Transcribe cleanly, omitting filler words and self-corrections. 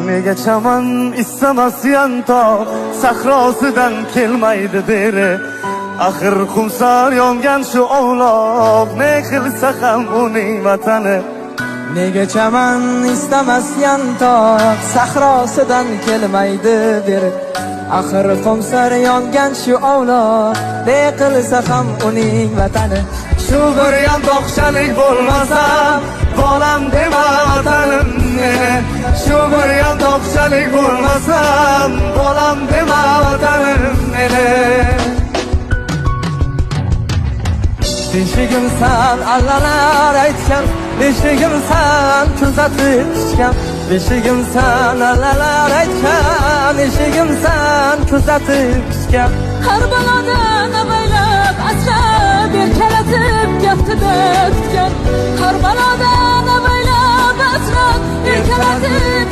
Nega chaman istamas yantoq sahrosidan kelmaydi beri. Axir xumsor yongan shu ovloq, ne qilsa ham uning vatani. Nega chaman istamas yantoq sahrosidan kelmaydi beri. Axir xumsor yongan shu ovloq, ne qilsa ham uning vatani. Shu bir yantoqchalik bo'lmasam, bolam dema vatanim meni. Shu bir yantoqchalik bo'lmasam, bolam dema vatanim meni. Beshigimsan allalar aytgan, beshigimsan kuzatib tushgan. Beshigimsan allalar aytgan, beshigimsan kuzatib tushgan. Har balodan avaylab asrab erkalatib kaftida tutgan. Har balodan avaylab asrab erkalatib